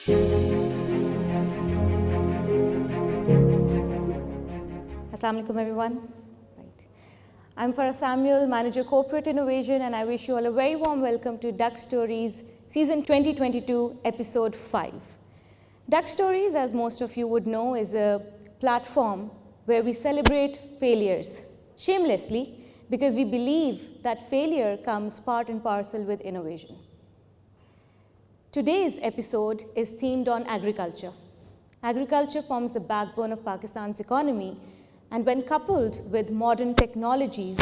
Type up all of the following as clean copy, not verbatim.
Assalamu alaikum everyone. Right. I'm Farah Samuel, Manager Corporate Innovation, and I wish you all a very warm welcome to Duckstories Season 2022, Episode 5. Duckstories, as most of you would know, is a platform where we celebrate failures shamelessly because we believe that failure comes part and parcel with innovation. Today's episode is themed on agriculture. Agriculture forms the backbone of Pakistan's economy, and when coupled with modern technologies,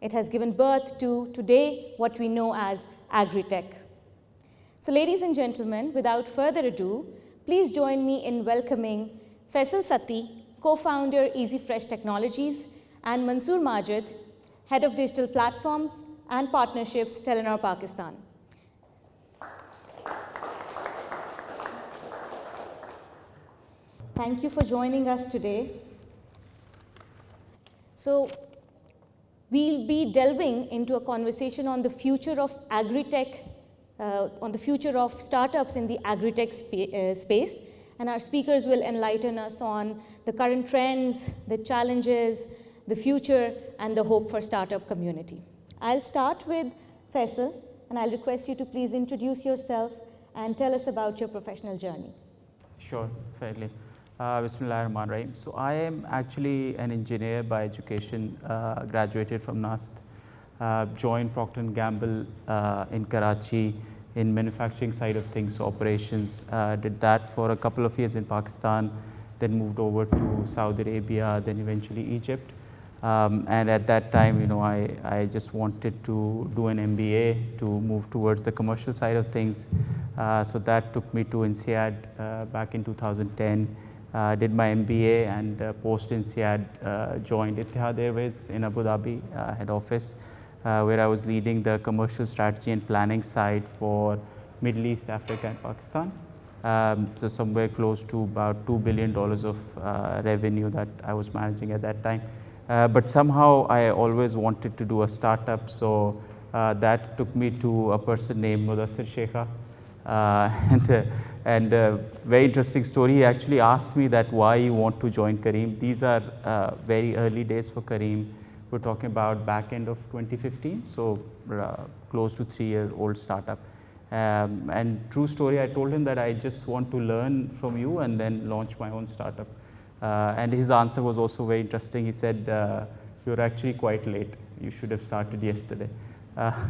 it has given birth to today what we know as Agritech. So ladies and gentlemen, without further ado, please join me in welcoming Faisal Satti, co-founder EasyFresh Technologies, and Mansoor Majid, Head of Digital Platforms and Partnerships, Telenor Pakistan. Thank you for joining us today. So, we'll be delving into a conversation on the future of Agritech, on the future of startups in the Agritech space, and our speakers will enlighten us on the current trends, the challenges, the future, and the hope for startup community. I'll start with Faisal, and I'll request you to please introduce yourself and tell us about your professional journey. Sure, fairly. Bismillahirrahmanirrahim. So I am actually an engineer by education, graduated from NAST, joined Procter & Gamble in Karachi in manufacturing side of things, so operations. Did that for a couple of years in Pakistan, then moved over to Saudi Arabia, then eventually Egypt. And at that time, I just wanted to do an MBA to move towards the commercial side of things. So that took me to INSEAD back in 2010. Did my MBA and post INSEAD joined Etihad Airways in Abu Dhabi head office, where I was leading the commercial strategy and planning side for Middle East, Africa, and Pakistan. So somewhere close to about $2 billion of revenue that I was managing at that time. But somehow I always wanted to do a startup, so that took me to a person named Mudassir Sheikha. And very interesting story. He actually asked me that why you want to join Careem. These are very early days for Careem. We're talking about back end of 2015, so close to 3-year-old startup. And true story, I told him that I just want to learn from you and then launch my own startup. And his answer was also very interesting. He said, you're actually quite late. You should have started yesterday.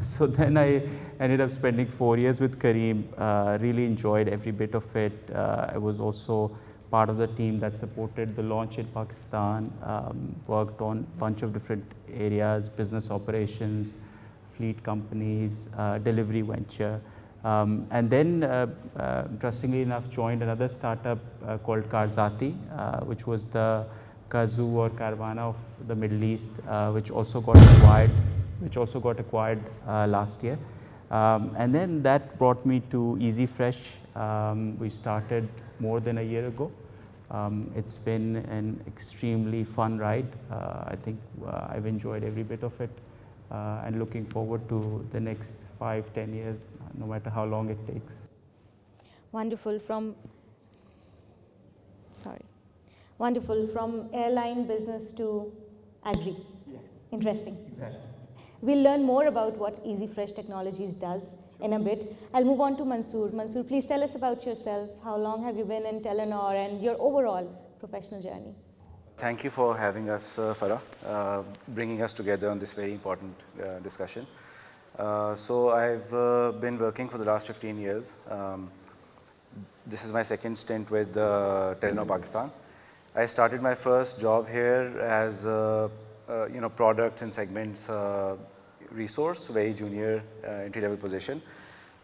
So then I ended up spending 4 years with Careem, really enjoyed every bit of it. I was also part of the team that supported the launch in Pakistan, worked on a bunch of different areas, business operations, fleet companies, delivery venture. And then, interestingly enough, joined another startup called Karzati, which was the Kazoo or Carvana of the Middle East, which also got acquired last year. And then that brought me to EasyFresh. We started more than a year ago. It's been an extremely fun ride. I think I've enjoyed every bit of it, and looking forward to the next 5-10 years, no matter how long it takes. Wonderful. Wonderful. From airline business to agri. Yes. Interesting. Exactly. We'll learn more about what EasyFresh Technologies does in a bit. I'll move on to Mansoor. Mansoor, please tell us about yourself. How long have you been in Telenor and your overall professional journey? Thank you for having us, Farah, bringing us together on this very important discussion. So I've been working for the last 15 years. This is my second stint with Telenor Pakistan. I started my first job here as products and segments resource, very junior entry-level position.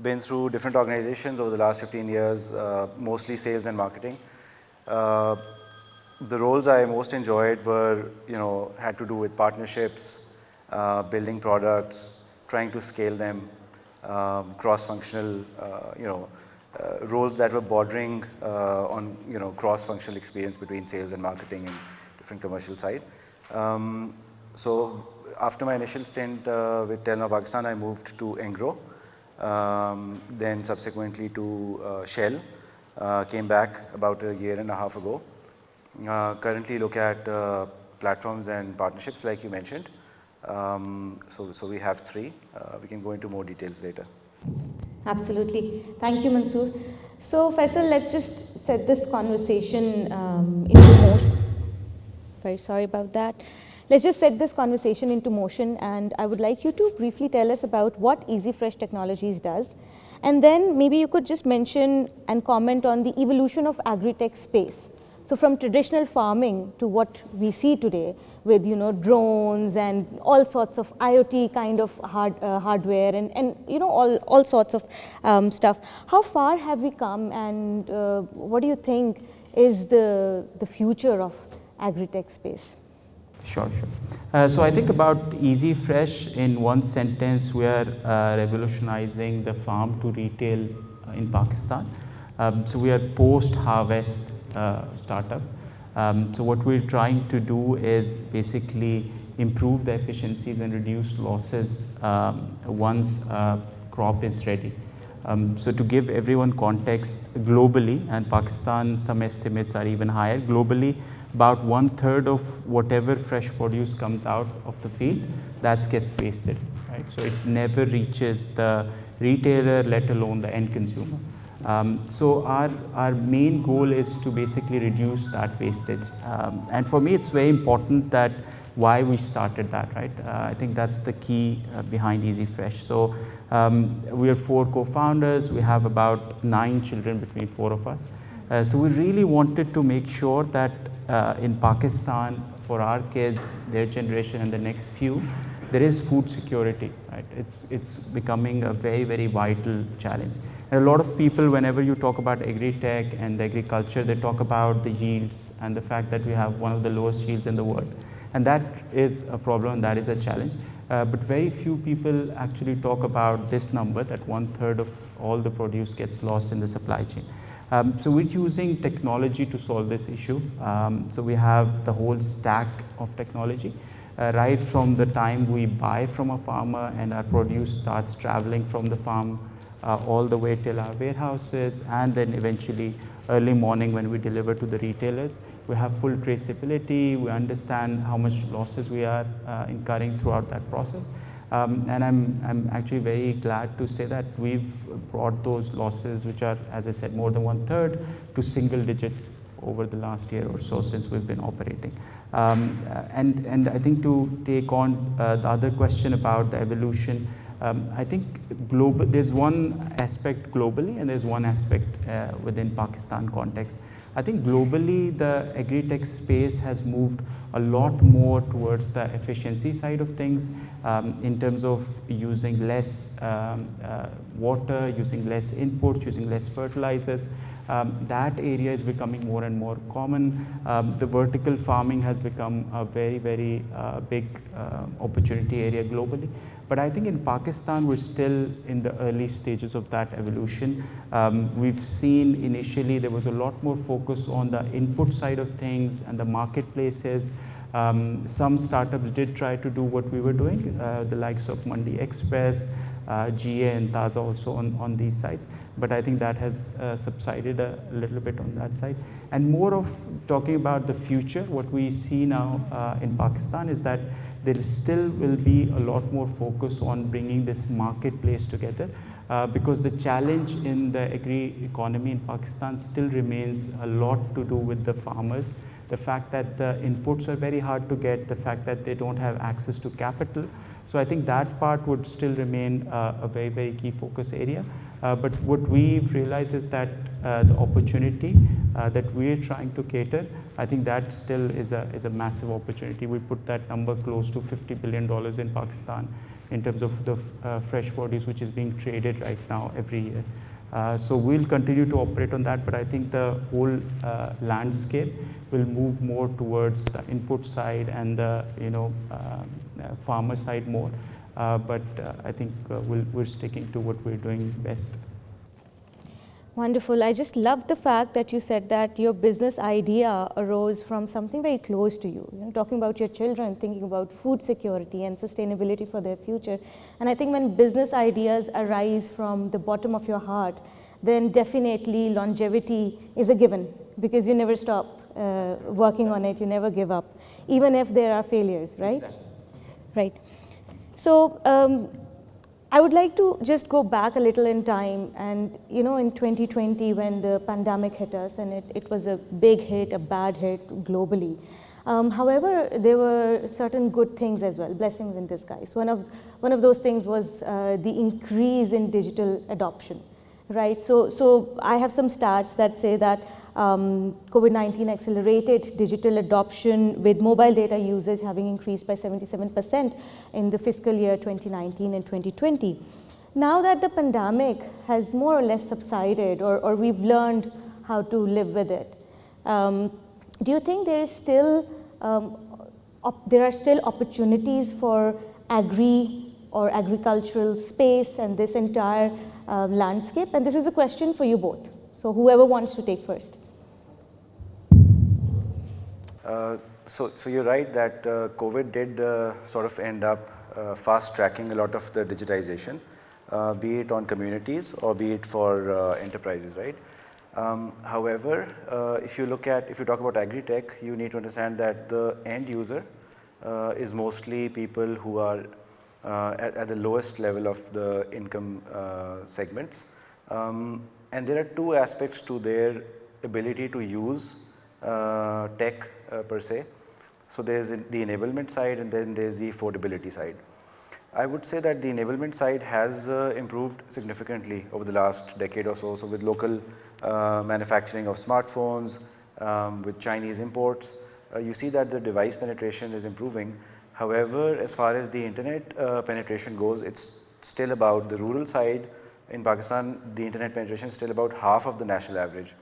Been through different organizations over the last 15 years, mostly sales and marketing. The roles I most enjoyed were, had to do with partnerships, building products, trying to scale them, cross-functional, roles that were bordering on, cross-functional experience between sales and marketing and different commercial side. So after my initial stint with Telenor Pakistan, I moved to Engro, then subsequently to Shell, came back about a year and a half ago. Currently look at platforms and partnerships like you mentioned. So we have 3. We can go into more details later. Absolutely. Thank you, Mansoor. So, Faisal, let's just set this conversation into motion. Very sorry about that. Let's just set this conversation into motion, and I would like you to briefly tell us about what EasyFresh Technologies does, and then maybe you could just mention and comment on the evolution of agri-tech space. So from traditional farming to what we see today with drones and all sorts of IoT kind of hardware and all sorts of stuff. How far have we come, and what do you think is the future of agri-tech space? Sure. So I think about EasyFresh in one sentence, we are revolutionizing the farm to retail in Pakistan. So we are post-harvest startup. So what we're trying to do is basically improve the efficiencies and reduce losses once crop is ready. So to give everyone context, globally, and Pakistan, some estimates are even higher, globally about 1/3 of whatever fresh produce comes out of the field, that gets wasted, right? So it never reaches the retailer, let alone the end consumer. So our main goal is to basically reduce that wastage. And for me, it's very important that why we started that, right? I think that's the key behind EasyFresh. So we are 4 co-founders. We have about 9 children between 4 of us. So we really wanted to make sure that in Pakistan, for our kids, their generation and the next few, there is food security, right? It's becoming a very, very vital challenge. And a lot of people, whenever you talk about agri-tech and agriculture, they talk about the yields and the fact that we have one of the lowest yields in the world. And that is a problem, that is a challenge. But very few people actually talk about this number, that 1/3 of all the produce gets lost in the supply chain. So we're using technology to solve this issue. So we have the whole stack of technology, right from the time we buy from a farmer and our produce starts traveling from the farm all the way till our warehouses, and then eventually early morning when we deliver to the retailers. We have full traceability, we understand how much losses we are incurring throughout that process. And I'm actually very glad to say that we've brought those losses, which are, as I said, more than 1/3, to single digits over the last year or so since we've been operating. And I think to take on the other question about the evolution, I think there's one aspect globally and there's one aspect within Pakistan context. I think globally the agri-tech space has moved a lot more towards the efficiency side of things, in terms of using less water, using less inputs, using less fertilizers. That area is becoming more and more common. The vertical farming has become a very, very big opportunity area globally. But I think in Pakistan, we're still in the early stages of that evolution. We've seen initially there was a lot more focus on the input side of things and the marketplaces. Some startups did try to do what we were doing, the likes of Mandi Express, GA and Taza also on these sites. But I think that has subsided a little bit on that side. And more of talking about the future, what we see now in Pakistan is that there still will be a lot more focus on bringing this marketplace together, because the challenge in the agri economy in Pakistan still remains a lot to do with the farmers. The fact that the inputs are very hard to get, the fact that they don't have access to capital. So I think that part would still remain a very, very key focus area. But what we've realized is that the opportunity that we're trying to cater, I think that still is a massive opportunity. We put that number close to $50 billion in Pakistan in terms of the fresh produce which is being traded right now every year. So we'll continue to operate on that, but I think the whole landscape will move more towards the input side and the farmer side more. But I think we're sticking to what we're doing best. Wonderful. I just love the fact that you said that your business idea arose from something very close to you. Talking about your children, thinking about food security and sustainability for their future. And I think when business ideas arise from the bottom of your heart, then definitely longevity is a given, because you never stop working on it, you never give up, even if there are failures, right? Exactly. Right. So I would like to just go back a little in time, and in 2020 when the pandemic hit us, and it was a big hit, a bad hit globally. However, there were certain good things as well, blessings in disguise. One of those things was the increase in digital adoption, right? So I have some stats that say that COVID-19 accelerated digital adoption, with mobile data usage having increased by 77% in the fiscal year 2019 and 2020. Now that the pandemic has more or less subsided, or we've learned how to live with it, do you think there is still there are still opportunities for agri or agricultural space and this entire landscape? And this is a question for you both. So whoever wants to take first. So you're right that COVID did sort of end up fast tracking a lot of the digitization, be it on communities or be it for enterprises, right? However, if you talk about Agritech, you need to understand that the end user is mostly people who are at the lowest level of the income segments. And there are two aspects to their ability to use tech per se. So there's the enablement side, and then there's the affordability side. I would say that the enablement side has improved significantly over the last decade or so. So with local manufacturing of smartphones, with Chinese imports, you see that the device penetration is improving. However, as far as the internet penetration goes, it's still about the rural side. In Pakistan, the internet penetration is still about half of the national average.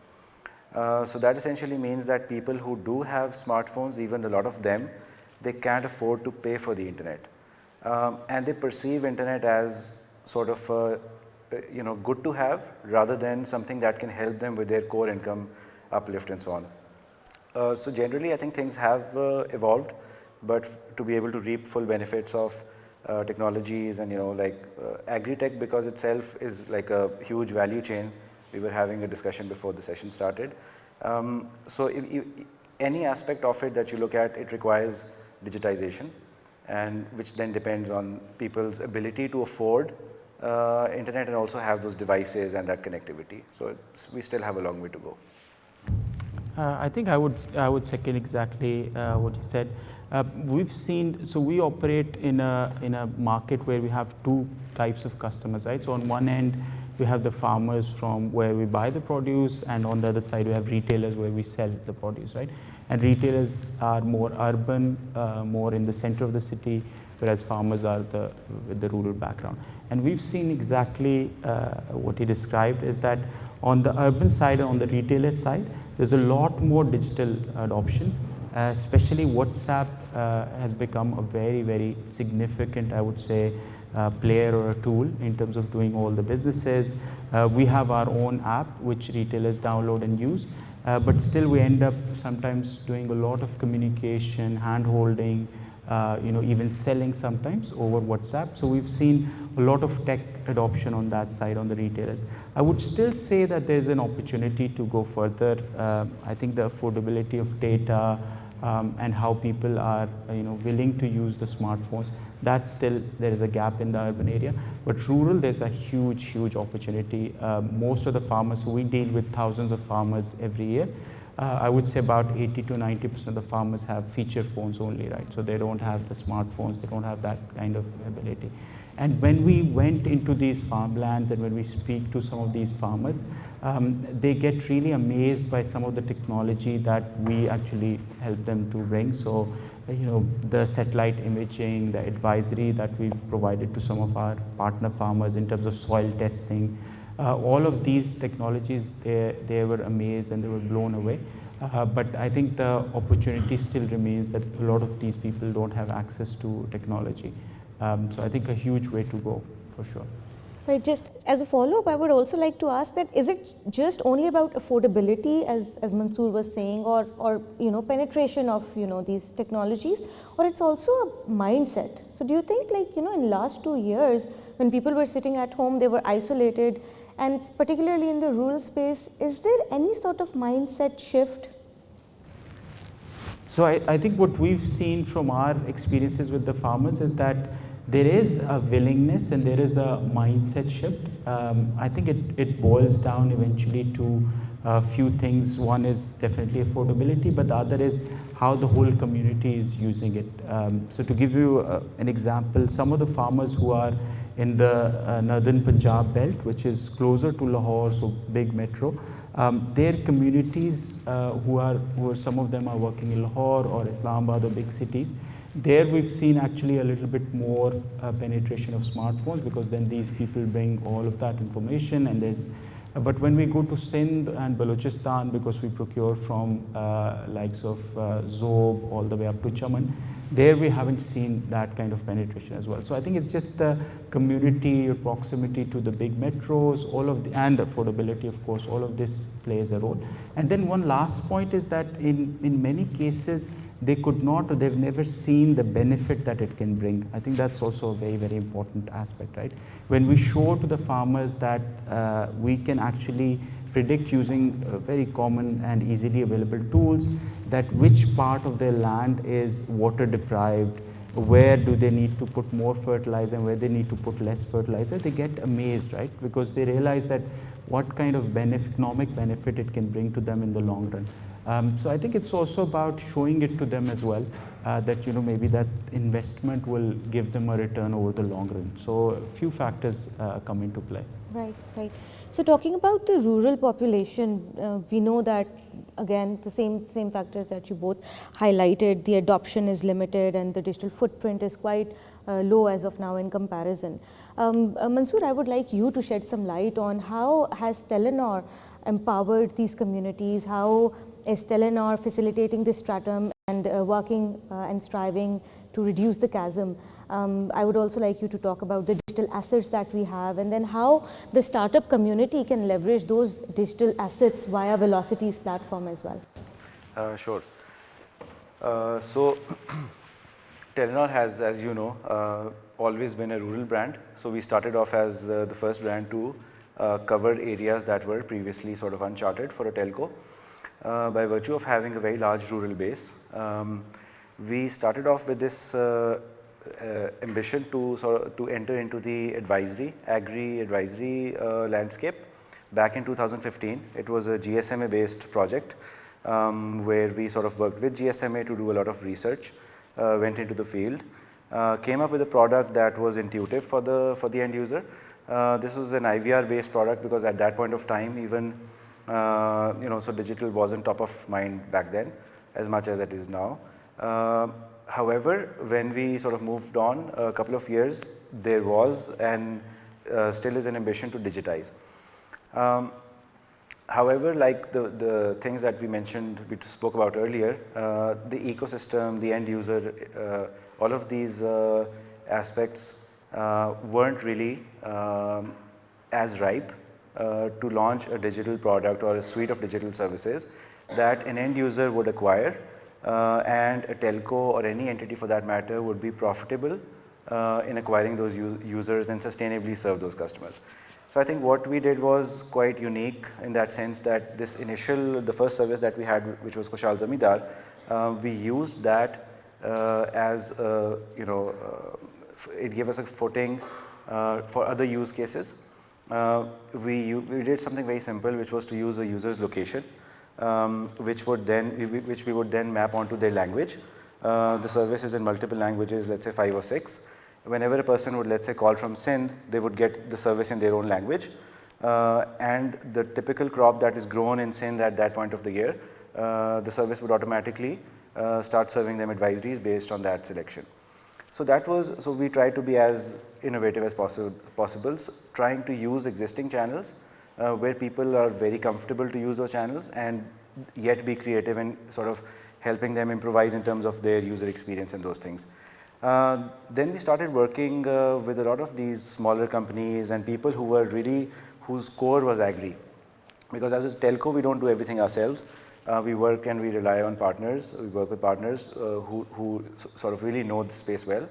So that essentially means that people who do have smartphones, even a lot of them, they can't afford to pay for the internet. And they perceive internet as sort of good to have, rather than something that can help them with their core income uplift and so on. So generally, I think things have evolved, but to be able to reap full benefits of technologies and Agritech, because itself is like a huge value chain. We were having a discussion before the session started. So any aspect of it that you look at, it requires digitization, and which then depends on people's ability to afford internet and also have those devices and that connectivity. So we still have a long way to go. I think I would second exactly what you said. We've seen, so we operate in a market where we have two types of customers, right? So on one end, we have the farmers from where we buy the produce, and on the other side, we have retailers where we sell the produce, right? And retailers are more urban, more in the center of the city, whereas farmers are with the rural background. And we've seen exactly what he described, is that on the urban side and on the retailer side, there's a lot more digital adoption, especially WhatsApp has become a very, very significant, I would say, player or a tool in terms of doing all the businesses. We have our own app which retailers download and use, but still we end up sometimes doing a lot of communication, hand holding, even selling sometimes over WhatsApp. So we've seen a lot of tech adoption on that side, on the retailers. I would still say that there's an opportunity to go further. I think the affordability of data and how people are willing to use the smartphones, that's still, there is a gap in the urban area. But rural, there's a huge opportunity. Most of the farmers, so we deal with thousands of farmers every year. I would say about 80 to 90% of the farmers have feature phones only, right? So they don't have the smartphones, they don't have that kind of ability. And when we went into these farmlands and when we speak to some of these farmers, they get really amazed by some of the technology that we actually help them to bring. So, the satellite imaging, the advisory that we've provided to some of our partner farmers in terms of soil testing, all of these technologies, they were amazed and they were blown away. But I think the opportunity still remains that a lot of these people don't have access to technology. So I think a huge way to go, for sure. Right, just as a follow-up, I would also like to ask that, is it just only about affordability, as Mansoor was saying, or penetration of these technologies, or it's also a mindset? So do you think, in last 2 years, when people were sitting at home, they were isolated, and particularly in the rural space, is there any sort of mindset shift? So I think what we've seen from our experiences with the farmers is that there is a willingness and there is a mindset shift. I think it boils down eventually to a few things. One is definitely affordability, but the other is how the whole community is using it. So to give you an example, some of the farmers who are in the northern Punjab belt, which is closer to Lahore, so big metro, their communities who are some of them are working in Lahore or Islamabad or big cities, there we've seen actually a little bit more penetration of smartphones, because then these people bring all of that information, and there's but when we go to Sindh and Balochistan, because we procure from likes of Zob all the way up to Chaman, there we haven't seen that kind of penetration as well. So I think it's just the community, proximity to the big metros, all of the, and affordability, of course, all of this plays a role. And then one last point is that in many cases, they could not, or they've never seen the benefit that it can bring. I think that's also a very, very important aspect, right? When we show to the farmers that we can actually predict using very common and easily available tools, that which part of their land is water deprived, where do they need to put more fertilizer and where they need to put less fertilizer, they get amazed, right? Because they realize that what kind of economic benefit it can bring to them in the long run. So I think it's also about showing it to them as well, that maybe that investment will give them a return over the long run. So a few factors come into play. Right, right. So talking about the rural population, we know that again the same factors that you both highlighted. The adoption is limited and the digital footprint is quite low as of now in comparison. Mansoor, I would like you to shed some light on how has Telenor empowered these communities. How is Telenor facilitating this stratum and working and striving to reduce the chasm? I would also like you to talk about the digital assets that we have, and then how the startup community can leverage those digital assets via Velocity's platform as well. Sure. So Telenor has, as you know, always been a rural brand. So we started off as the first brand to cover areas that were previously sort of uncharted for a telco. By virtue of having a very large rural base, we started off with this ambition to enter into the agri advisory landscape. Back in 2015, it was a GSMA based project where we sort of worked with GSMA to do a lot of research, went into the field, came up with a product that was intuitive for the end user. This was an IVR based product, because at that point of time, even so digital wasn't top of mind back then as much as it is now. However, when we sort of moved on a couple of years, there was and still is an ambition to digitize. However, like the things that we spoke about earlier, the ecosystem, the end user, all of these aspects weren't really as ripe to launch a digital product or a suite of digital services that an end user would acquire and a telco or any entity for that matter would be profitable in acquiring those users and sustainably serve those customers. So I think what we did was quite unique in that sense that the first service that we had, which was Kushal Zamindar, we used that as it gave us a footing for other use cases. We did something very simple, which was to use a user's location, which we would then map onto their language. The service is in multiple languages, let's say 5 or 6. Whenever a person would, let's say, call from Sindh, they would get the service in their own language. And the typical crop that is grown in Sindh at that point of the year, the service would automatically start serving them advisories based on that selection. So we tried to be as innovative as possible, trying to use existing channels where people are very comfortable to use those channels and yet be creative in sort of helping them improvise in terms of their user experience and those things. Then we started working with a lot of these smaller companies and people whose core was agri. Because as a telco, we don't do everything ourselves. We work and we rely on partners. We work with partners who sort of really know the space well.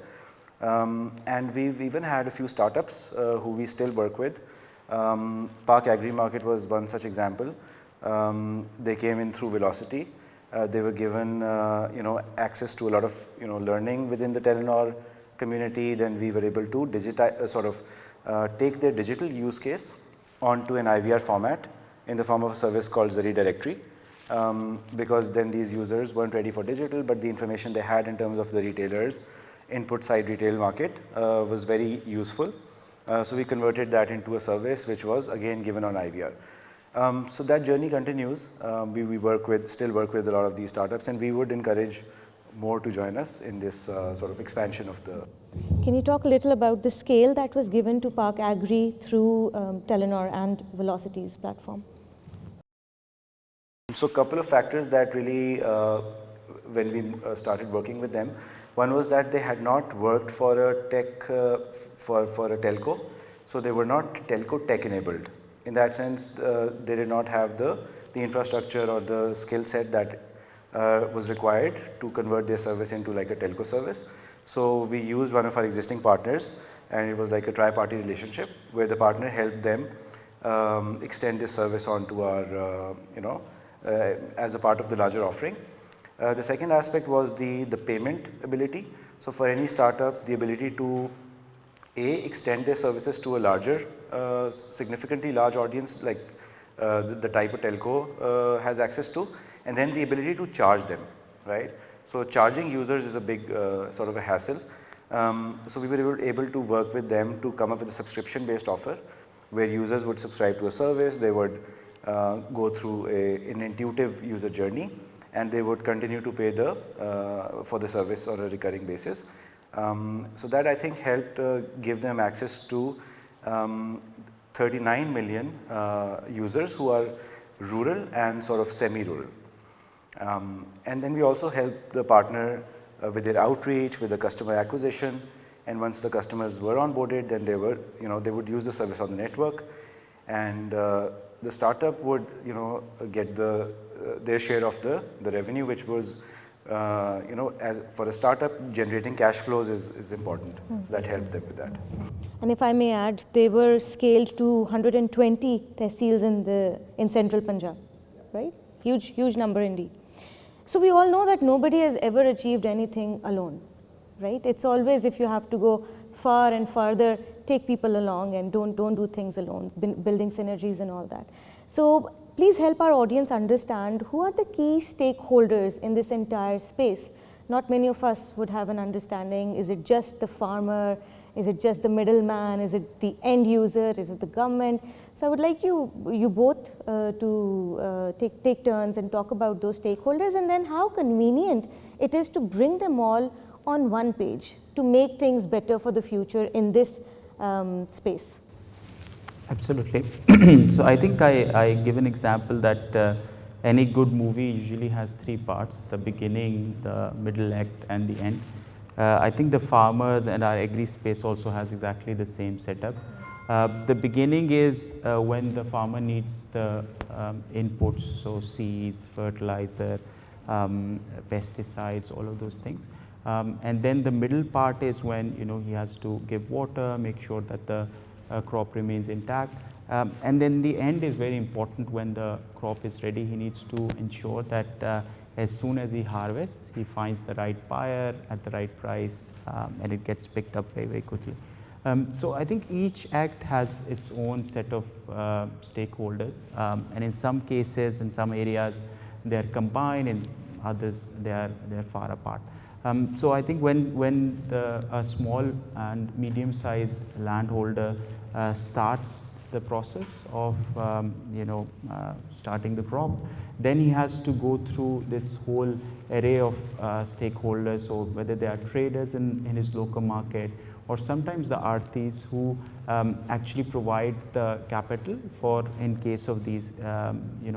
And we've even had a few startups who we still work with, Park Agri Market was one such example. They came in through Velocity. They were given access to a lot of learning within the Telenor community. Then we were able to digitize, take their digital use case onto an IVR format in the form of a service called Zari Directory. Because then these users weren't ready for digital, but the information they had in terms of the retailers, input side retail market was very useful. So we converted that into a service which was again given on IVR. So that journey continues. We still work with a lot of these startups, and we would encourage more to join us in this sort of expansion of the. Can you talk a little about the scale that was given to Park Agri through Telenor and Velocity's platform? So a couple of factors that really, when we started working with them, one was that they had not worked for a tech, for a telco, so they were not telco tech enabled. In that sense, they did not have the infrastructure or the skill set that was required to convert their service into like a telco service. So we used one of our existing partners, and it was like a tri-party relationship where the partner helped them extend this service onto our, as a part of the larger offering. The second aspect was the payment ability. So for any startup, the ability to extend their services to a larger, significantly large audience like the type of telco has access to, and then the ability to charge them, right? So charging users is a big sort of a hassle. So we were able to work with them to come up with a subscription based offer where users would subscribe to a service, they would go through an intuitive user journey, and they would continue to pay for the service on a recurring basis. So that I think helped give them access to 39 million users who are rural and sort of semi-rural. And then we also help the partner with their outreach, with the customer acquisition, and once the customers were onboarded, then they would use the service on the network, and the startup would get their share of the revenue, which was as for a startup, generating cash flows is important. So that helped them with that. And if I may add, they were scaled to 120 tehsils in central Punjab, right? Huge number indeed. So we all know that nobody has ever achieved anything alone, right? It's always, if you have to go far and farther, take people along and don't do things alone, building synergies and all that. So please help our audience understand who are the key stakeholders in this entire space. Not many of us would have an understanding. Is it just the farmer? Is it just the middleman? Is it the end user? Is it the government? So I would like you both to take turns and talk about those stakeholders, and then how convenient it is to bring them all on one page to make things better for the future in this space. Absolutely. So I think I give an example that any good movie usually has three parts: the beginning, the middle act, and the end. I think the farmers and our agri space also has exactly the same setup. The beginning is when the farmer needs the inputs, so seeds, fertilizer, pesticides, all of those things. And then the middle part is when he has to give water, make sure that the crop remains intact. And then the end is very important. When the crop is ready, he needs to ensure that as soon as he harvests, he finds the right buyer at the right price, and it gets picked up very quickly. So I think each act has its own set of stakeholders, and in some cases, in some areas, they are combined, in others they are far apart. So I think when a small and medium-sized landholder starts the process of starting the crop, then he has to go through this whole array of stakeholders, so whether they are traders in his local market, or sometimes the artis who actually provide the capital for in case of these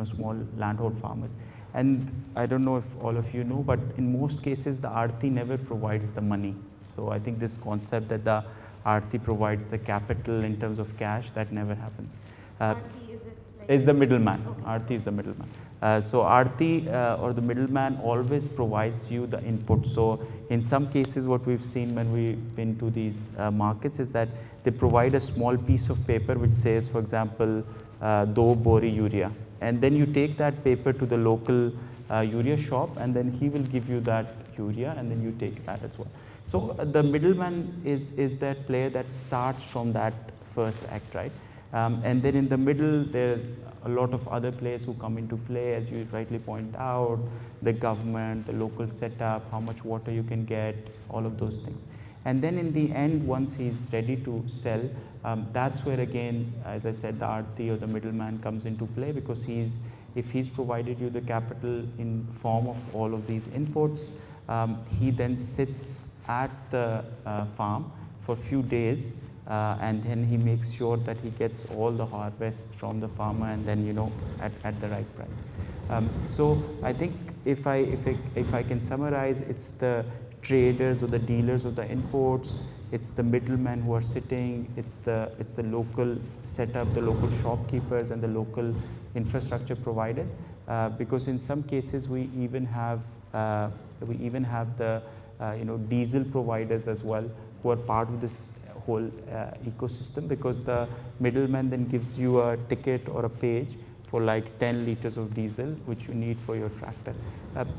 small landhold farmers. And I don't know if all of you know, but in most cases the arti never provides the money. So I think this concept that the arti provides the capital in terms of cash, that never happens. Arti, is it Is the middleman. Aarti is the middleman. So Aarti or the middleman always provides you the input. So in some cases, what we've seen when we've been to these markets is that they provide a small piece of paper which says, for example, do bori urea, and then you take that paper to the local urea shop, and then he will give you that urea, and then you take that as well. So the middleman is that player that starts from that first act, right? And then in the middle, there are a lot of other players who come into play, as you rightly point out, the government, the local setup, how much water you can get, all of those things. And then in the end, once he's ready to sell, that's where again, as I said, the Aarti or the middleman comes into play, because if he's provided you the capital in form of all of these inputs, he then sits at the farm for a few days, and then he makes sure that he gets all the harvest from the farmer, and then at the right price. So I think if I can summarize, it's the traders or the dealers of the imports, it's the middlemen who are sitting, it's the local setup, the local shopkeepers and the local infrastructure providers, because in some cases we even have the diesel providers as well, who are part of this whole ecosystem, because the middleman then gives you a ticket or a page for like 10 liters of diesel which you need for your tractor.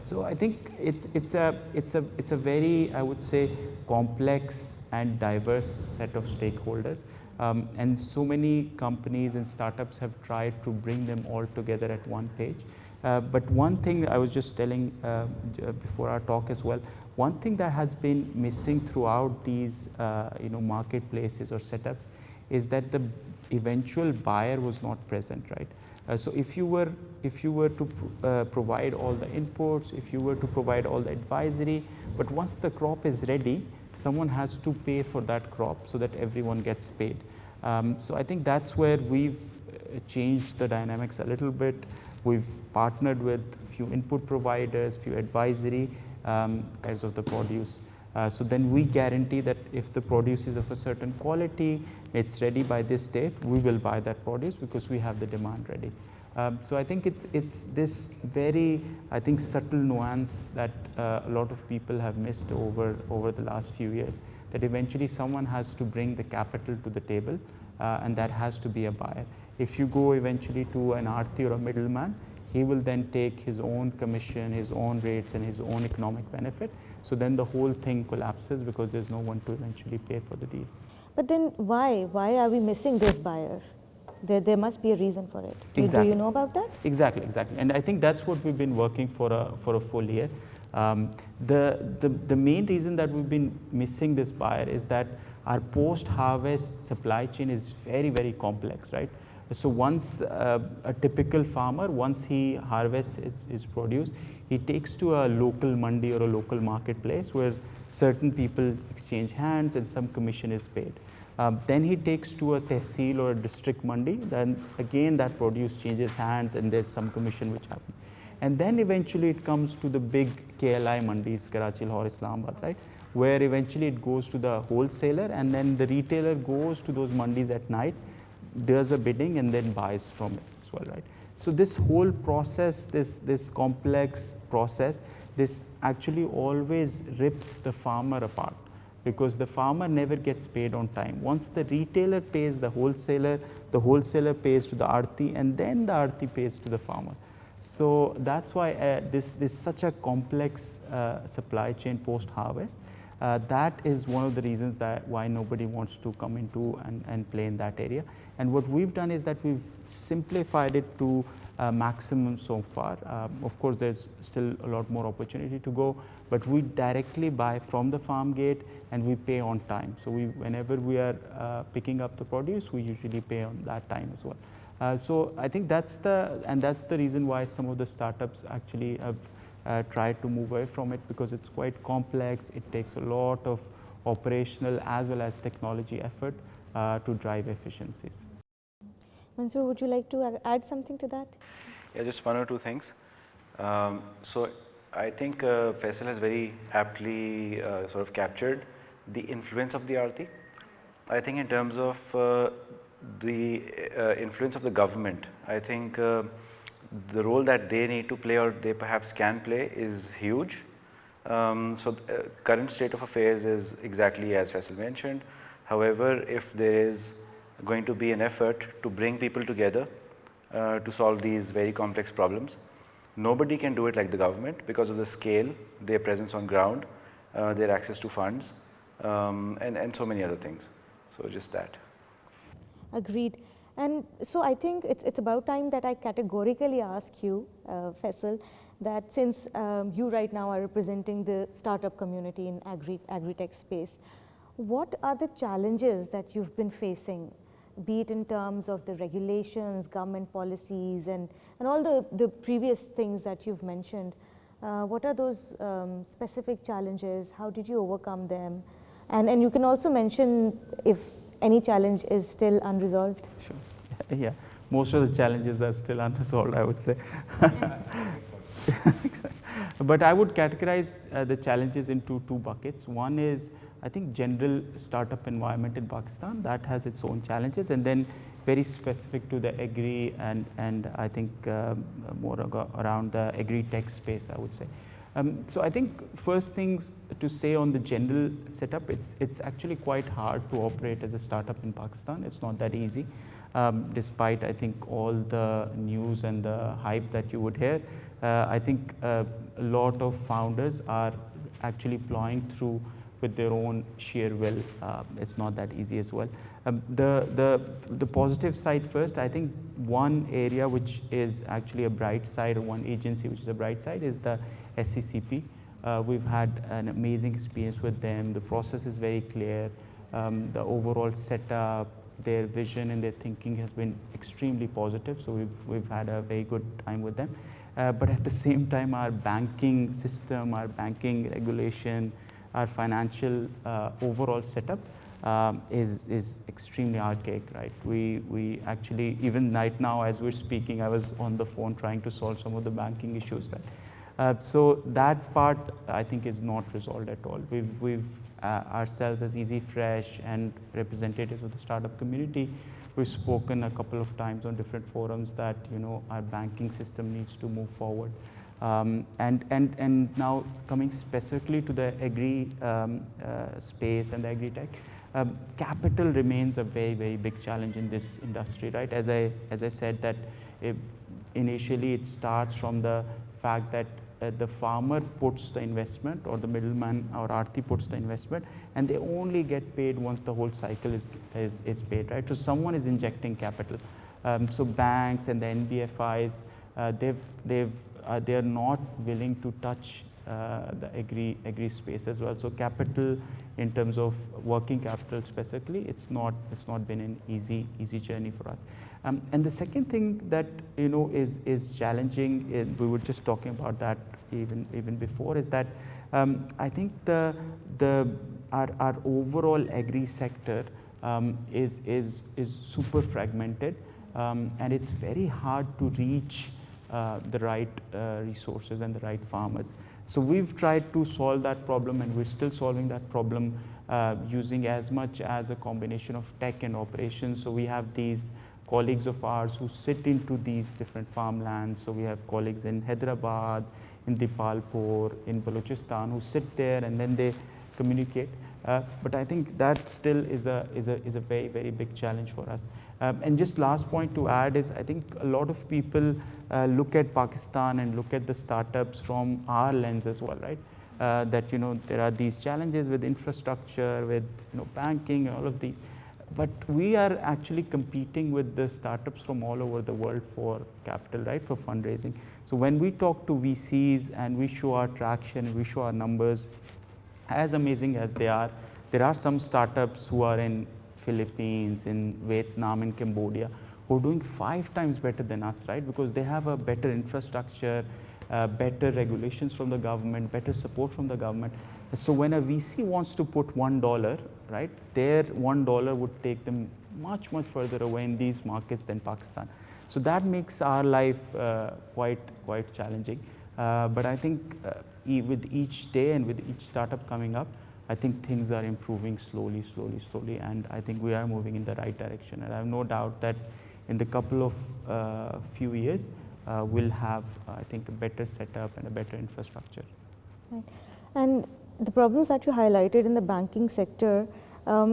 So I think it's a very, I would say, complex and diverse set of stakeholders, and so many companies and startups have tried to bring them all together at one page. But one thing I was just telling before our talk as well, one thing that has been missing throughout these marketplaces or setups is that the eventual buyer was not present, right? So if you were to provide all the inputs, if you were to provide all the advisory, but once the crop is ready, someone has to pay for that crop so that everyone gets paid. So I think that's where we've changed the dynamics a little bit. We've partnered with a few input providers, few advisory as of the produce. So then we guarantee that if the produce is of a certain quality, it's ready by this date, we will buy that produce because we have the demand ready. So I think it's this very, I think, subtle nuance that a lot of people have missed over the last few years, that eventually someone has to bring the capital to the table, and that has to be a buyer. If you go eventually to an Aarti or a middleman, he will then take his own commission, his own rates, and his own economic benefit. So then the whole thing collapses because there's no one to eventually pay for the deal. But then why? Why are we missing this buyer? There must be a reason for it. Exactly. Do you know about that? Exactly. And I think that's what we've been working for a full year. The main reason that we've been missing this buyer is that our post-harvest supply chain is very, very complex, right? So once a typical farmer, once he harvests his produce, he takes to a local mandi or a local marketplace where certain people exchange hands and some commission is paid. Then he takes to a tehsil or a district mandi, then again that produce changes hands and there's some commission which happens. And then eventually it comes to the big KLI mandis, Karachi, Lahore, Islamabad, right? Where eventually it goes to the wholesaler, and then the retailer goes to those mandis at night, does a bidding and then buys from it as well, right? So this whole process, this complex process, this actually always rips the farmer apart, because the farmer never gets paid on time. Once the retailer pays the wholesaler pays to the Aarti, and then the Aarti pays to the farmer. So that's why this is such a complex supply chain post-harvest. That is one of the reasons that why nobody wants to come into and play in that area. And what we've done is that we've simplified it to maximum so far. Of course, there's still a lot more opportunity to go, but we directly buy from the farm gate and we pay on time. So whenever we are picking up the produce, we usually pay on that time as well. So I think that's the reason why some of the startups actually have tried to move away from it, because it's quite complex. It takes a lot of operational as well as technology effort to drive efficiencies. Mansoor, would you like to add something to that? Yeah, just one or two things. So I think Faisal has very aptly sort of captured the influence of the Aarti. I think in terms of the influence of the government, I think the role that they need to play or they perhaps can play is huge. So current state of affairs is exactly as Faisal mentioned. However, if there is going to be an effort to bring people together to solve these very complex problems, nobody can do it like the government because of the scale, their presence on ground, their access to funds, and so many other things. So just that. Agreed. And so I think it's about time that I categorically ask you, Faisal, that since you right now are representing the startup community in agri-tech space, what are the challenges that you've been facing, be it in terms of the regulations, government policies, and all the previous things that you've mentioned? What are those specific challenges? How did you overcome them? And you can also mention if any challenge is still unresolved. Sure. Yeah, most of the challenges are still unresolved, I would say. But I would categorize the challenges into two buckets. One is, I think, general startup environment in Pakistan that has its own challenges, and then very specific to the agri and I think more around the agri-tech space, I would say. So I think first things to say on the general setup, it's actually quite hard to operate as a startup in Pakistan. It's not that easy, despite I think all the news and the hype that you would hear. I think a lot of founders are actually plowing through with their own sheer will. It's not that easy as well. The positive side first, I think one area which is actually a bright side, or one agency which is a bright side, is the SCCP. We've had an amazing experience with them. The process is very clear. The overall setup, their vision and their thinking has been extremely positive. So we've had a very good time with them. But at the same time, our banking system, our banking regulation, our financial overall setup is extremely archaic, right? We actually, even right now as we're speaking, I was on the phone trying to solve some of the banking issues, right? So that part I think is not resolved at all. We've ourselves as EasyFresh and representatives of the startup community, we've spoken a couple of times on different forums that our banking system needs to move forward. And now coming specifically to the agri space and the agri-tech, capital remains a very, very big challenge in this industry, right? As I said that initially it starts from the fact that the farmer puts the investment, or the middleman or Aarti puts the investment, and they only get paid once the whole cycle is paid, right? So someone is injecting capital. So banks and the NBFIs, they're not willing to touch the agri space as well. So capital, in terms of working capital specifically, it's not been an easy journey for us. And the second thing that is challenging, we were just talking about that even before, is that I think our overall agri sector is super fragmented, and it's very hard to reach the right resources and the right farmers. So we've tried to solve that problem, and we're still solving that problem using as much as a combination of tech and operations. So we have these colleagues of ours who sit into these different farmlands. So we have colleagues in Hyderabad, in Dipalpur, in Balochistan, who sit there and then they communicate. But I think that still is a very, very big challenge for us. And just last point to add is, I think a lot of people look at Pakistan and look at the startups from our lens as well, right? That there are these challenges with infrastructure, with banking, all of these. But we are actually competing with the startups from all over the world for capital, right, for fundraising. So when we talk to VCs and we show our traction and we show our numbers, as amazing as they are, there are some startups who are in Philippines, in Vietnam, in Cambodia, who are doing 5 times better than us, right? Because they have a better infrastructure, better regulations from the government, better support from the government. So when a VC wants to put $1, right, their $1 would take them much, much further away in these markets than Pakistan. So that makes our life quite challenging. But I think with each day and with each startup coming up, I think things are improving slowly, and I think we are moving in the right direction. And I have no doubt that in the couple of few years, we'll have, I think, a better setup and a better infrastructure. Right. And the problems that you highlighted in the banking sector,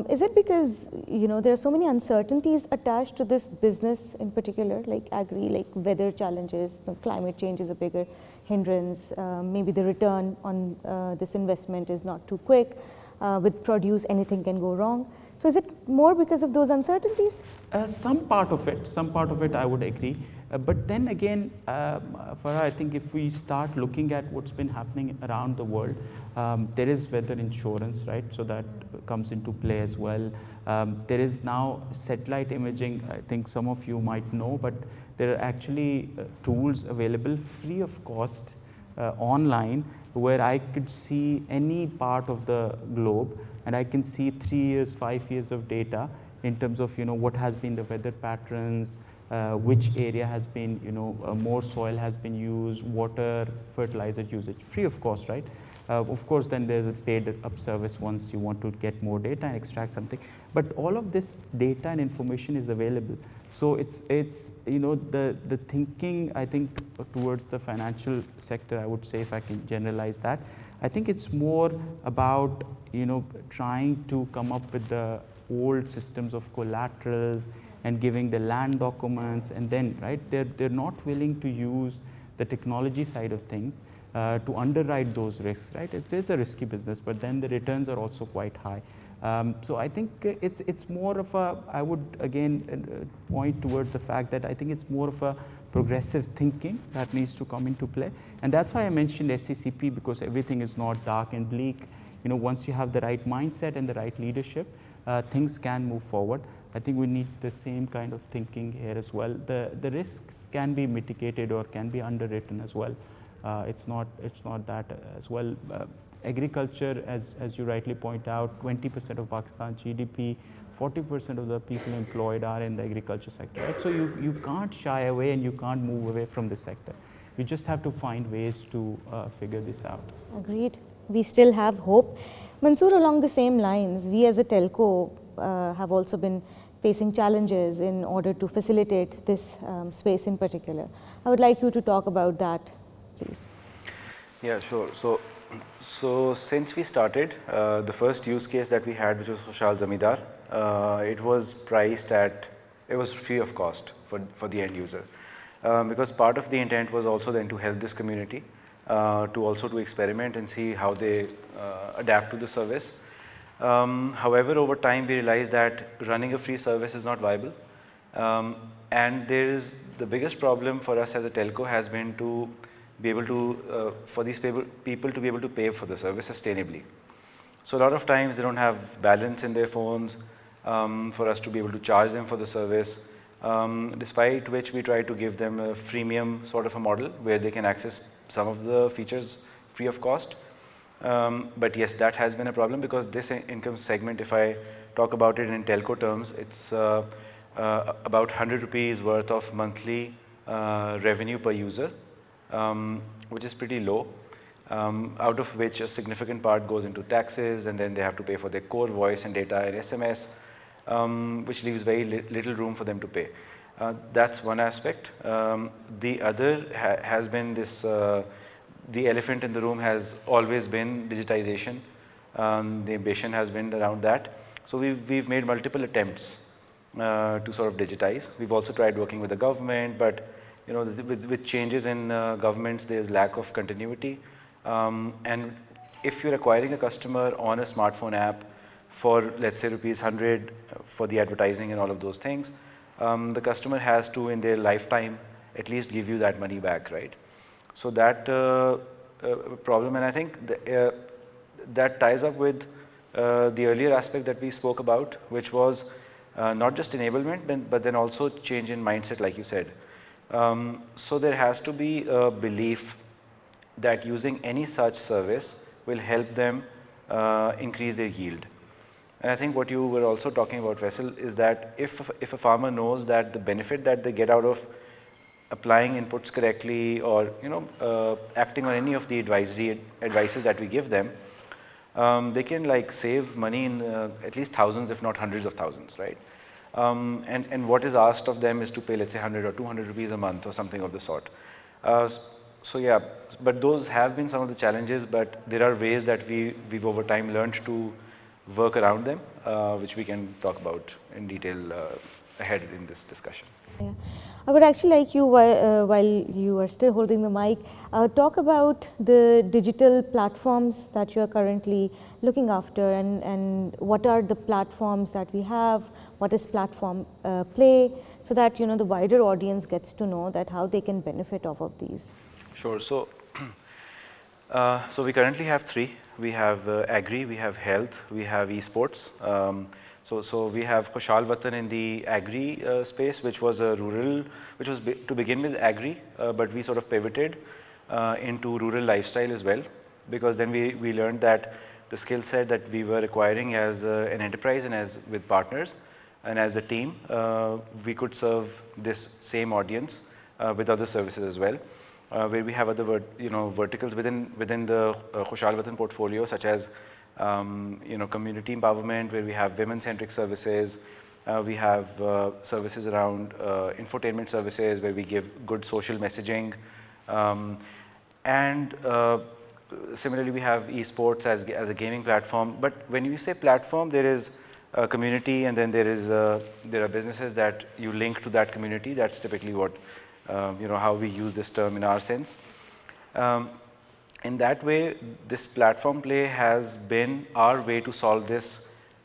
is it because there are so many uncertainties attached to this business in particular, like agri, like weather challenges, climate change is a bigger hindrance, maybe the return on this investment is not too quick, with produce anything can go wrong. So is it more because of those uncertainties? Some part of it I would agree. But then again, Farah, I think if we start looking at what's been happening around the world, there is weather insurance, right? So that comes into play as well. There is now satellite imaging. I think some of you might know, but there are actually tools available free of cost online, where I could see any part of the globe, and I can see 3 years, 5 years of data in terms of what has been the weather patterns, which area has been more soil has been used, water, fertilizer usage, free of cost, right? Of course, then there's a paid up service once you want to get more data and extract something. But all of this data and information is available. So it's the thinking, I think, towards the financial sector, I would say, if I can generalize that, I think it's more about trying to come up with the old systems of collaterals and giving the land documents, and then they're not willing to use the technology side of things to underwrite those risks, right? It's a risky business, but then the returns are also quite high. So I think it's more of a, I would again point towards the fact that I think it's more of a progressive thinking that needs to come into play. And that's why I mentioned SCCP, because everything is not dark and bleak. Once you have the right mindset and the right leadership, things can move forward. I think we need the same kind of thinking here as well. The risks can be mitigated or can be underwritten as well. It's not that as well. Agriculture, as you rightly point out, 20% of Pakistan's GDP, 40% of the people employed are in the agriculture sector, right? So you can't shy away and you can't move away from this sector. You just have to find ways to figure this out. Agreed. We still have hope. Mansoor, along the same lines, we as a telco have also been facing challenges in order to facilitate this space in particular. I would like you to talk about that, please. Yeah, sure. So since we started, the first use case that we had, which was Social Zamidar, it was priced at, it was free of cost for the end user. Because part of the intent was also then to help this community to experiment and see how they adapt to the service. However, over time we realized that running a free service is not viable, and the biggest problem for us as a telco has been to be able to, for these people to be able to pay for the service sustainably. So a lot of times they don't have balance in their phones for us to be able to charge them for the service, despite which we try to give them a freemium sort of a model where they can access some of the features free of cost. But yes, that has been a problem, because this income segment, if I talk about it in telco terms, it's about 100 rupees worth of monthly revenue per user, which is pretty low, out of which a significant part goes into taxes, and then they have to pay for their core voice and data and SMS, which leaves very little room for them to pay. That's one aspect. The other has been this, the elephant in the room has always been digitization. The ambition has been around that. So we've made multiple attempts to sort of digitize. We've also tried working with the government, but with changes in governments, there's lack of continuity. And if you're acquiring a customer on a smartphone app for, let's say, rupees 100 for the advertising and all of those things, the customer has to, in their lifetime, at least give you that money back, right? So that problem, and I think that ties up with the earlier aspect that we spoke about, which was not just enablement, but then also change in mindset, like you said. So there has to be a belief that using any such service will help them increase their yield. And I think what you were also talking about, Faisal, is that if a farmer knows that the benefit that they get out of applying inputs correctly, or acting on any of the advices that we give them, they can like save money in at least thousands, if not hundreds of thousands, right? And what is asked of them is to pay, let's say, 100 or 200 rupees a month or something of the sort. So yeah, but those have been some of the challenges, but there are ways that we've over time learned to work around them, which we can talk about in detail ahead in this discussion. Yeah. I would actually like you, while you are still holding the mic, talk about the digital platforms that you are currently looking after, and what are the platforms that we have, what is platform play, so that the wider audience gets to know that how they can benefit off of these. Sure. So, so we currently have three. We have agri, we have health, we have esports. So we have Khushal Watan in the agri space, which was a rural, which was to begin with agri, but we sort of pivoted into rural lifestyle as well, because then we learned that the skill set that we were acquiring as an enterprise and as with partners and as a team, we could serve this same audience with other services as well. Where we have other verticals within the Khushal Watan portfolio, such as community empowerment, where we have women-centric services. We have services around infotainment services, where we give good social messaging, and similarly we have esports as a gaming platform. But when you say platform, there is a community, and then there are businesses that you link to that community. That's typically what how we use this term in our sense. In that way, this platform play has been our way to solve this,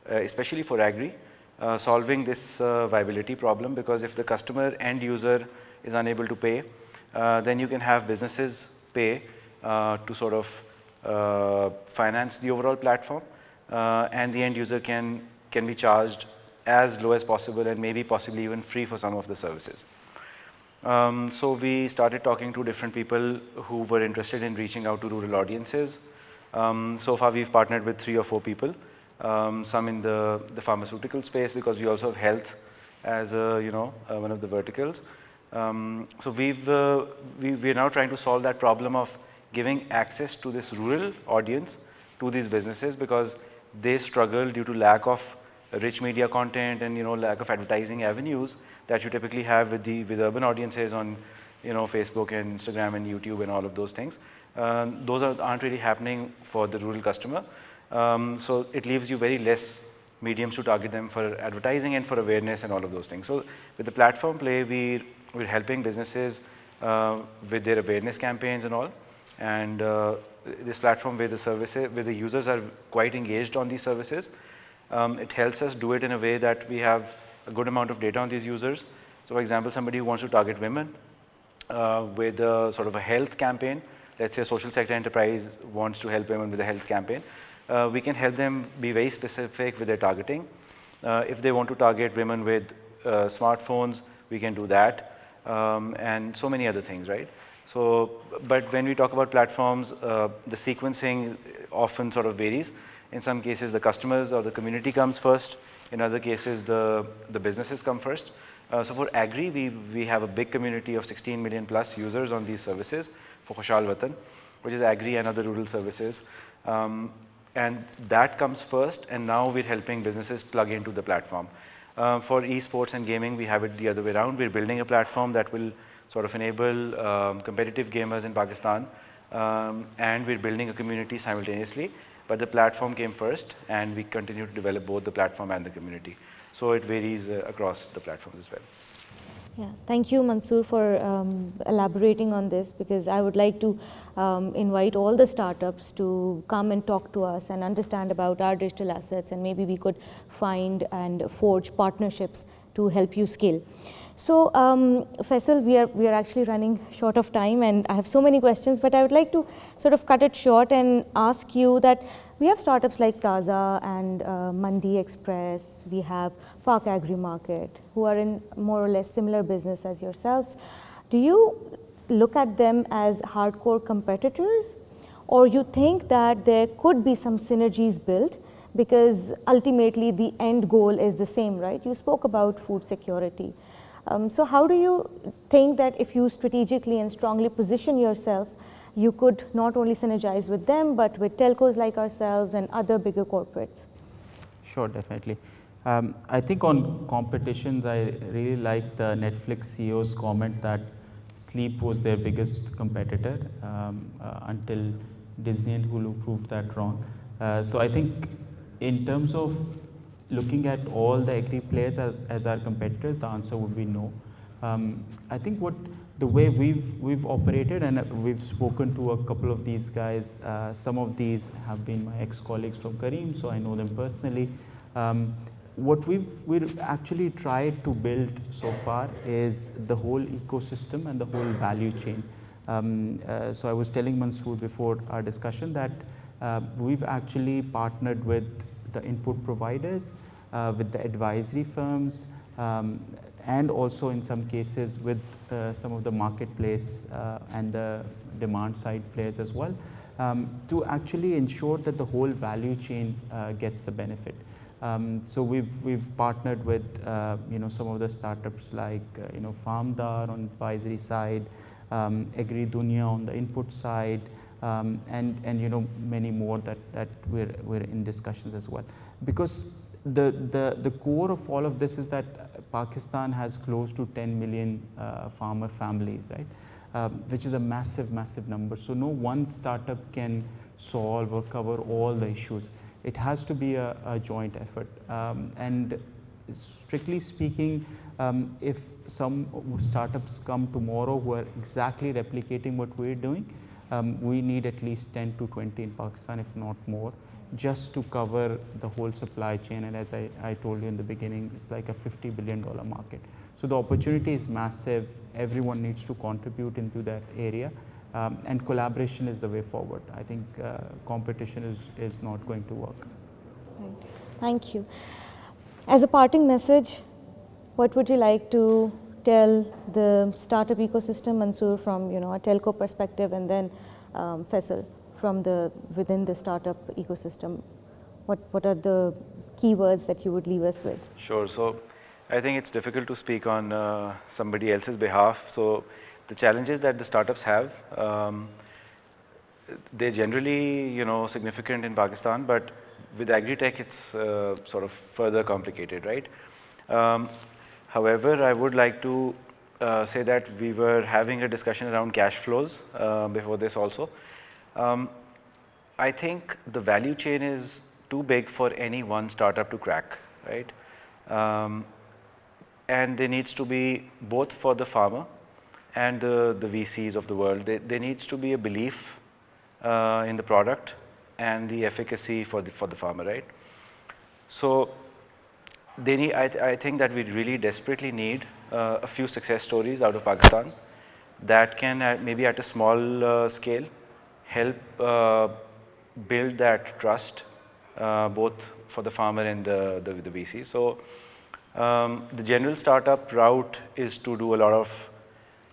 especially for agri, solving this viability problem, because if the customer end user is unable to pay, then you can have businesses pay to sort of finance the overall platform, and the end user can be charged as low as possible, and maybe possibly even free for some of the services. So we started talking to different people who were interested in reaching out to rural audiences. So far we've partnered with 3 or 4 people, some in the pharmaceutical space, because we also have health as one of the verticals. So we're now trying to solve that problem of giving access to this rural audience to these businesses, because they struggle due to lack of rich media content and lack of advertising avenues that you typically have with urban audiences on Facebook and Instagram and YouTube and all of those things. Those aren't really happening for the rural customer. So it leaves you very less mediums to target them for advertising and for awareness and all of those things. So with the platform play, we're helping businesses with their awareness campaigns and all. And this platform where the users are quite engaged on these services, it helps us do it in a way that we have a good amount of data on these users. So for example, somebody who wants to target women with a sort of a health campaign, let's say a social sector enterprise wants to help women with a health campaign, we can help them be very specific with their targeting. If they want to target women with smartphones, we can do that, and so many other things, right? So, but when we talk about platforms, the sequencing often sort of varies. In some cases, the customers or the community comes first. In other cases, the businesses come first. So for agri, we have a big community of 16 million plus users on these services for Khushal Watan, which is agri and other rural services. And that comes first, and now we're helping businesses plug into the platform. For esports and gaming, we have it the other way around. We're building a platform that will sort of enable competitive gamers in Pakistan, and we're building a community simultaneously. But the platform came first, and we continue to develop both the platform and the community. So it varies across the platforms as well. Yeah, thank you, Mansoor, for elaborating on this, because I would like to invite all the startups to come and talk to us and understand about our digital assets, and maybe we could find and forge partnerships to help you scale. So, Faisal, we are actually running short of time, and I have so many questions, but I would like to sort of cut it short and ask you that we have startups like Taza and Mandi Express, we have Park Agri Market, who are in more or less similar business as yourselves. Do you look at them as hardcore competitors, or you think that there could be some synergies built, because ultimately the end goal is the same, right? You spoke about food security. So how do you think that if you strategically and strongly position yourself, you could not only synergize with them, but with telcos like ourselves and other bigger corporates? Sure, definitely. I think on competitions, I really like the Netflix CEO's comment that sleep was their biggest competitor until Disney and Hulu proved that wrong. So I think in terms of looking at all the agri players as our competitors, the answer would be no. I think the way we've operated, and we've spoken to a couple of these guys. Some of these have been my ex-colleagues from Kareem, so I know them personally. What we've actually tried to build so far is the whole ecosystem and the whole value chain. So I was telling Mansoor before our discussion that we've actually partnered with the input providers, with the advisory firms, and also in some cases with some of the marketplace and the demand side players as well, to actually ensure that the whole value chain gets the benefit. So we've partnered with some of the startups like Farmdar on advisory side, Agri Dunya on the input side, and many more that we're in discussions as well. Because the core of all of this is that Pakistan has close to 10 million farmer families, right? Which is a massive number. So no one startup can solve or cover all the issues. It has to be a joint effort. And strictly speaking, if some startups come tomorrow who are exactly replicating what we're doing, we need at least 10 to 20 in Pakistan, if not more, just to cover the whole supply chain. And as I told you in the beginning, it's like a $50 billion market. So the opportunity is massive. Everyone needs to contribute into that area. And collaboration is the way forward. I think competition is not going to work. Right. Thank you. As a parting message, what would you like to tell the startup ecosystem, Mansoor, from a telco perspective, and then Faisal from within the startup ecosystem? What are the keywords that you would leave us with? Sure. So I think it's difficult to speak on somebody else's behalf. So the challenges that the startups have, they're generally significant in Pakistan, but with Agritech it's sort of further complicated, right? However, I would like to say that we were having a discussion around cash flows before this also. I think the value chain is too big for any one startup to crack, right? And there needs to be, both for the farmer and the VCs of the world, there needs to be a belief in the product and the efficacy for the farmer, right? So they need, I think that we really desperately need a few success stories out of Pakistan that can maybe at a small scale help build that trust both for the farmer and the VC. So the general startup route is to do a lot of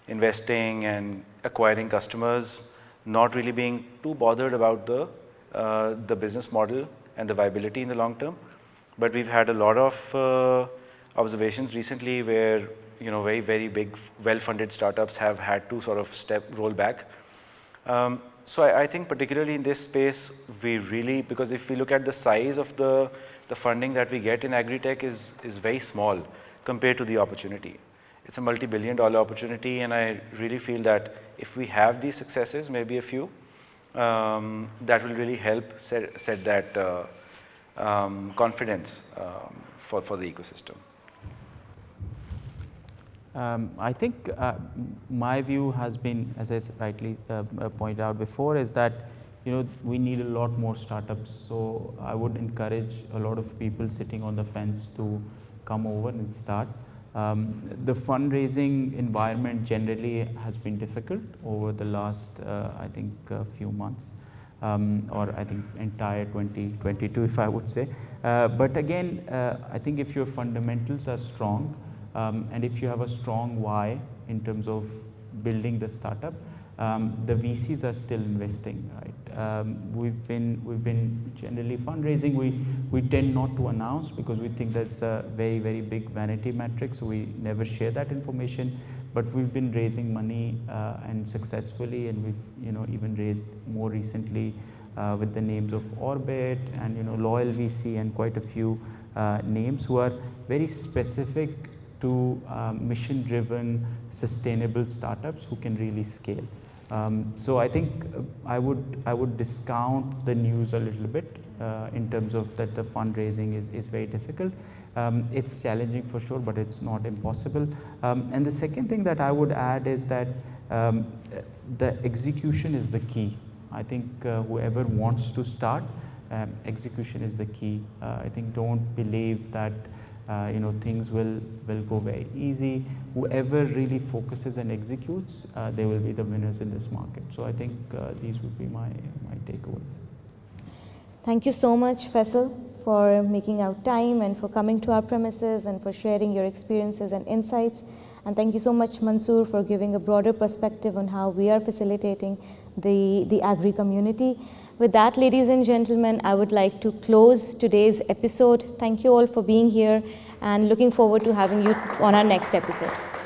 investing and acquiring customers, not really being too bothered about the business model and the viability in the long term. But we've had a lot of observations recently where very big, well-funded startups have had to sort of roll back. So I think particularly in this space, we really, because if we look at the size of the funding that we get in Agritech is very small compared to the opportunity. It's a multi-billion-dollar opportunity, and I really feel that if we have these successes, maybe a few, that will really help set that confidence for the ecosystem. I think my view has been, as I rightly pointed out before, is that we need a lot more startups. So I would encourage a lot of people sitting on the fence to come over and start. The fundraising environment generally has been difficult over the last, I think, few months, or I think entire 2022, if I would say. But again, I think if your fundamentals are strong, and if you have a strong why in terms of building the startup, the VCs are still investing, right? We've been generally fundraising. We tend not to announce because we think that's a very big vanity metric, so we never share that information. but we've been raising money and successfully, and we've even raised more recently with the names of Orbit and Loyal VC and quite a few names who are very specific to mission-driven, sustainable startups who can really scale. So I think I would discount the news a little bit in terms of that the fundraising is very difficult. It's challenging for sure, but it's not impossible. And the second thing that I would add is that the execution is the key. I think whoever wants to start, execution is the key. I think don't believe that things will go very easy. Whoever really focuses and executes, they will be the winners in this market. So I think these would be my takeaways. Thank you so much, Faisal, for making out time and for coming to our premises and for sharing your experiences and insights. And thank you so much, Mansoor, for giving a broader perspective on how we are facilitating the agri community. With that, ladies and gentlemen, I would like to close today's episode. Thank you all for being here and looking forward to having you on our next episode.